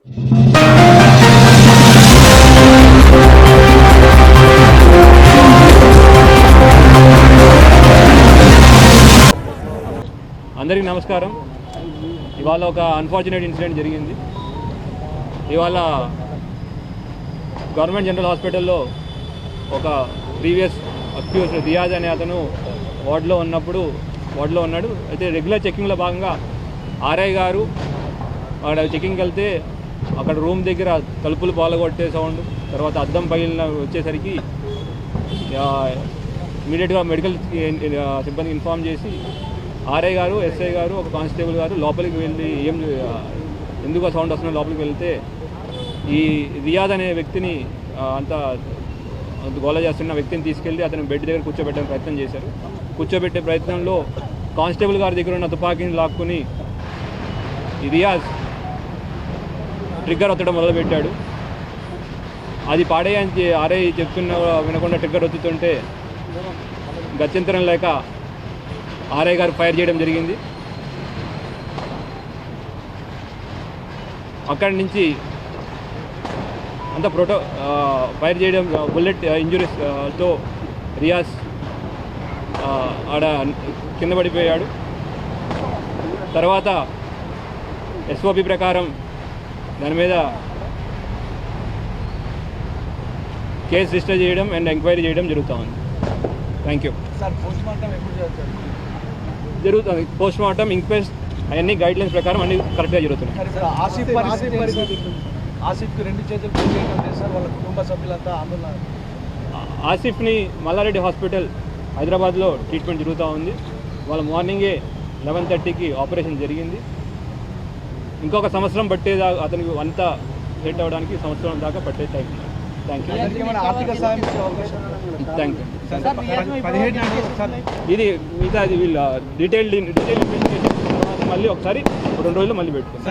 అందరికీ నమస్కారం. ఇవాళ ఒక అన్ఫార్చునేట్ ఇన్సిడెంట్ జరిగింది. ఇవాళ గవర్నమెంట్ జనరల్ హాస్పిటల్లో ఒక ప్రీవియస్ అక్యూజ్ రియాజ్ అనే అతను వార్డులో ఉన్నాడు. అయితే రెగ్యులర్ చెకింగ్లో భాగంగా ఆర్ఐ గారు అక్కడ చెకింగ్కి వెళ్తే అక్కడ రూమ్ దగ్గర తలుపులు పాలగొట్టే సౌండ్, తర్వాత అద్దం పగిలిన వచ్చేసరికి ఇమీడియట్గా మెడికల్ సిబ్బందికి ఇన్ఫామ్ చేసి ఆర్ఐ గారు, ఎస్ఐ గారు, ఒక కానిస్టేబుల్ గారు లోపలికి వెళ్ళి ఎందుకు సౌండ్ వస్తుందో లోపలికి వెళ్తే ఈ రియాజ్ అనే వ్యక్తిని అంత గోల చేస్తున్న వ్యక్తిని తీసుకెళ్ళి అతను బెడ్ దగ్గర కూర్చోబెట్టడానికి ప్రయత్నం చేశారు. కూర్చోబెట్టే ప్రయత్నంలో కానిస్టేబుల్ గారి దగ్గర ఉన్న తుపాకీని లాక్కుని ఈ రియాజ్ ట్రిగ్గర్ ఒత్తడం మొదలుపెట్టాడు. అది పాడేయని ఆర్ఐ చెప్తున్న వినకుండా ట్రిగ్గర్ ఒత్తుతుంటే గత్యంతరం లేక ఆర్ఐ గారు ఫైర్ చేయడం జరిగింది. అక్కడి నుంచి అంత ఫైర్ చేయడం బుల్లెట్ ఇంజురీస్తో రియాజ్ ఆడ కింద పడిపోయాడు. తర్వాత ఎస్ఓపి ప్రకారం దాని మీద కేసు రిజిస్టర్ చేయడం అండ్ ఎంక్వైరీ చేయడం జరుగుతూ ఉంది. Thank you sir. జరుగుతుంది పోస్ట్ మార్టం, ఇంక్వెస్ట్ అవన్నీ గైడ్లైన్స్ ప్రకారం అన్ని కరెక్ట్గా జరుగుతున్నాయి. ఆసిఫ్కి 2 చేతులు సార్, వాళ్ళ కుటుంబ సభ్యులంతా ఆందోళన. ఆసిఫ్ని మల్లారెడ్డి హాస్పిటల్ హైదరాబాద్లో ట్రీట్మెంట్ జరుగుతూ ఉంది. వాళ్ళ మార్నింగే 11:30కి ఆపరేషన్ జరిగింది. ఇంకొక సంవత్సరం పట్టేదా అతనికి అంతా సెట్ అవ్వడానికి సంవత్సరం దాకా పట్టే time. Thank you. Thank you. ఇది మిగతా అది వీళ్ళ డీటెయిల్ ఇన్వెస్టిగేషన్ మళ్ళీ ఒకసారి 2 రోజులు మళ్ళీ పెట్టుకుంటాం.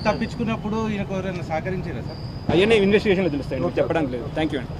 తప్పించుకున్నప్పుడు ఈయనకు ఎవరైనా సహకరించారా సార్? అవన్నీ ఇన్వెస్టిగేషన్లో తెలుస్తాయి, చెప్పడానికి లేదు. థ్యాంక్ యూ అండి.